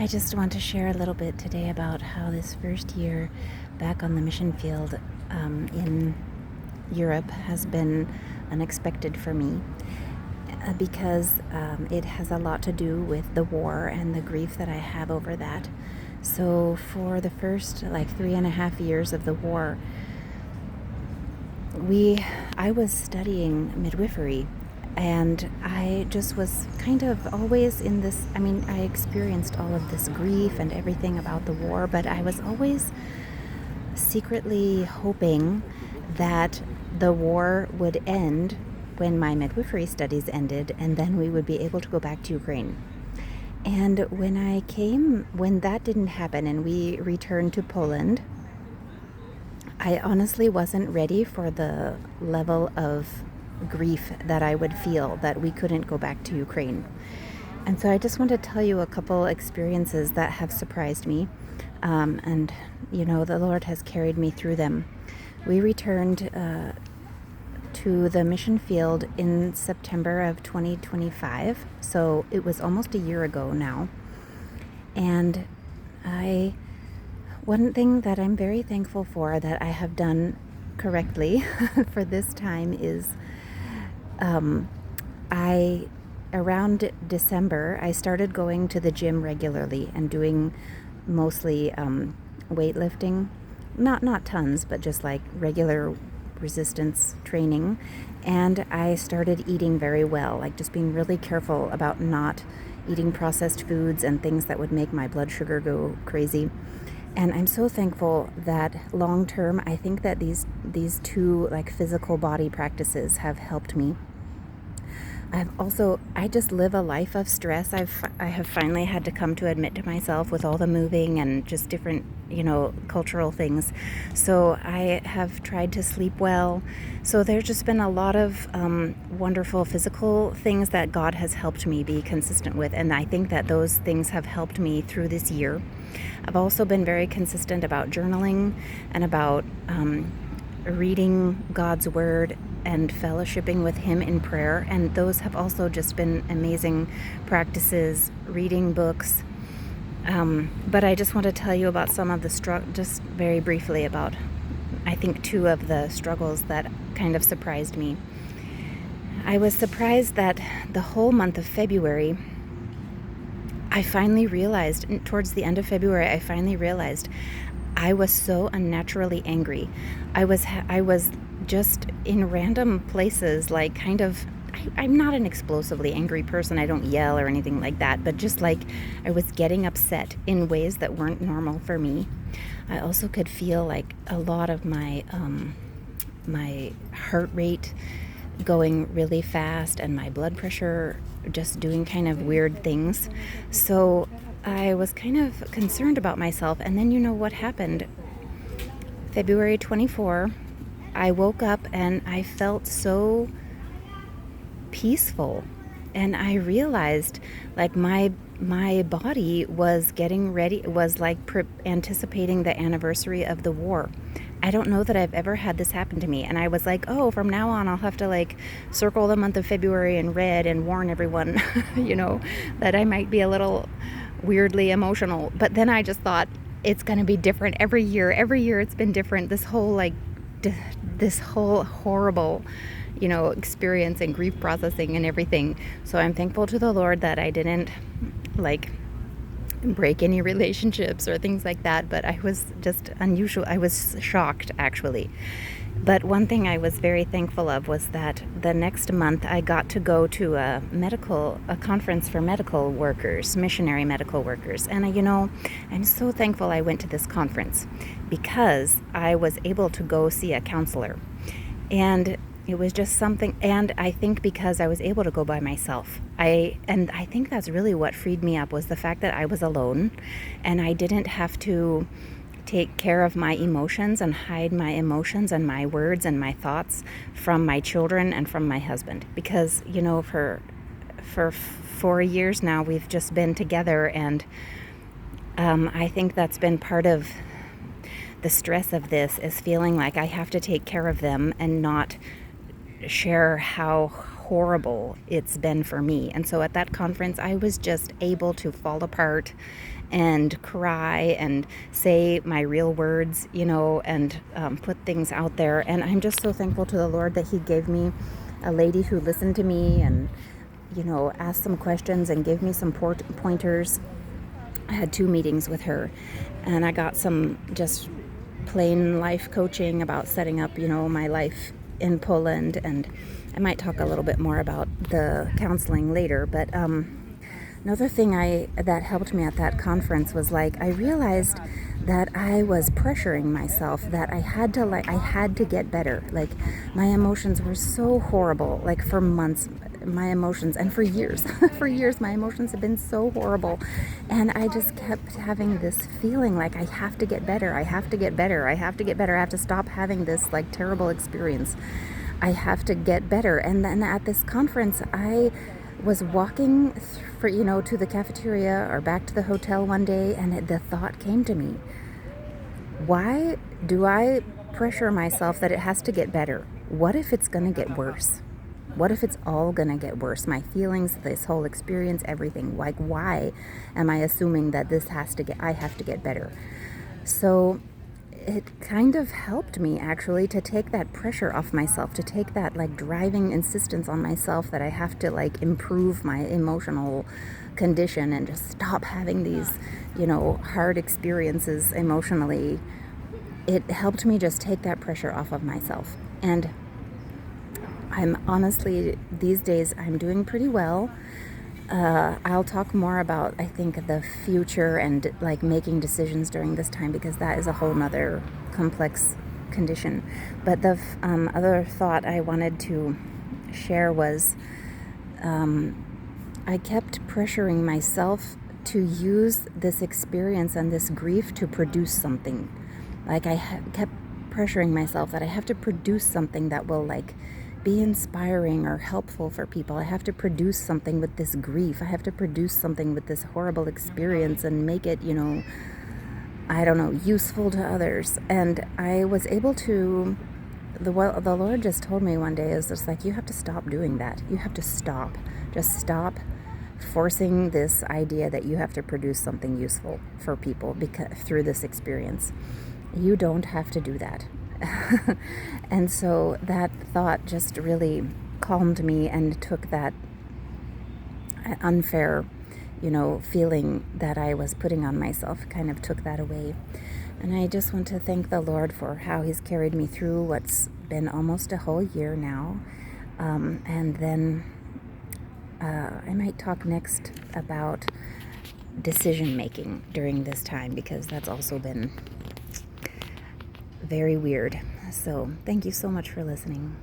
I just want to share a little bit today about how this first year back on the mission field in Europe has been unexpected for me because it has a lot to do with the war and the grief that I have over that. So, for the first 3.5 years of the war, I was studying midwifery, and I just was kind of always in this. I mean, I experienced all of this grief and everything about the war, but I was always secretly hoping that the war would end when my midwifery studies ended, and then we would be able to go back to Ukraine. And when that didn't happen and we returned to Poland, I honestly wasn't ready for the level of grief that I would feel that we couldn't go back to Ukraine. And so I just want to tell you a couple experiences that have surprised me. And, the Lord has carried me through them. We returned to the mission field in September of 2025. So it was almost a year ago now. And one thing that I'm very thankful for that I have done correctly for this time is around December, I started going to the gym regularly and doing mostly weightlifting, not tons, but just like regular resistance training. And I started eating very well, like just being really careful about not eating processed foods and things that would make my blood sugar go crazy. And I'm so thankful that long term, I think that these two physical body practices have helped me. I just live a life of stress. I have finally had to come to admit to myself with all the moving and just different, cultural things. So I have tried to sleep well. So there's just been a lot of wonderful physical things that God has helped me be consistent with. And I think that those things have helped me through this year. I've also been very consistent about journaling and about reading God's Word and fellowshipping with Him in prayer. And those have also just been amazing practices, reading books. But I just want to tell you about some of the just very briefly about, I think, two of the struggles that kind of surprised me. I was surprised that the whole month of February, I finally realized, towards the end of February, I was so unnaturally angry. I was just in random places, I'm not an explosively angry person. I don't yell or anything like that, but just I was getting upset in ways that weren't normal for me. I also could feel a lot of my heart rate going really fast and my blood pressure just doing kind of weird things. So I was kind of concerned about myself. And then what happened? February 24, I woke up and I felt so peaceful. And I realized my body was getting ready, was anticipating the anniversary of the war. I don't know that I've ever had this happen to me. And I was from now on, I'll have to circle the month of February in red and warn everyone, that I might be a little weirdly emotional. But then I just thought it's going to be different every year. Every year it's been different. This whole horrible, experience and grief processing and everything. So I'm thankful to the Lord that I didn't break any relationships or things like that, but I was just unusual. I was shocked, actually. But one thing I was very thankful of was that the next month I got to go to a conference for medical workers, missionary medical workers. And I'm so thankful I went to this conference because I was able to go see a counselor. And it was just something, and I think because I was able to go by myself, I think that's really what freed me up, was the fact that I was alone and I didn't have to take care of my emotions and hide my emotions and my words and my thoughts from my children and from my husband. Because, for 4 years now, we've just been together, and I think that's been part of the stress of this, is feeling like I have to take care of them and not share how horrible it's been for me. And so at that conference, I was just able to fall apart and cry and say my real words, and put things out there. And I'm just so thankful to the Lord that He gave me a lady who listened to me and, asked some questions and gave me some pointers. I had 2 meetings with her, and I got some just plain life coaching about setting up, my life in Poland. And I might talk a little bit more about the counseling later, but another thing that helped me at that conference was I realized that I was pressuring myself, that I had to get better. My emotions were so horrible, for months, my emotions, and for years, my emotions have been so horrible. And I just kept having this feeling I have to get better, I have to get better, I have to get better, I have to stop having this terrible experience. I have to get better. And then at this conference, I was walking to the cafeteria or back to the hotel one day, and the thought came to me, why do I pressure myself that it has to get better? What if it's going to get worse? What if it's all going to get worse? My feelings, this whole experience, everything. Why am I assuming that I have to get better? So it kind of helped me actually to take that pressure off myself, to take that driving insistence on myself that I have to improve my emotional condition and just stop having these, hard experiences emotionally. It helped me just take that pressure off of myself. And I'm honestly, these days, I'm doing pretty well. I'll talk more about, I think, the future and making decisions during this time, because that is a whole nother complex condition. But the other thought I wanted to share was I kept pressuring myself to use this experience and this grief to produce something. I kept pressuring myself that I have to produce something that will be inspiring or helpful for people. I have to produce something with this grief. I have to produce something with this horrible experience and make it, useful to others. And I was able to, the Lord just told me one day, is just you have to stop doing that. You have to stop. Just stop forcing this idea that you have to produce something useful for people through this experience. You don't have to do that. And so that thought just really calmed me and took that unfair, feeling that I was putting on myself, kind of took that away. And I just want to thank the Lord for how He's carried me through what's been almost a whole year now. And then I might talk next about decision making during this time, because that's also been very weird. So thank you so much for listening.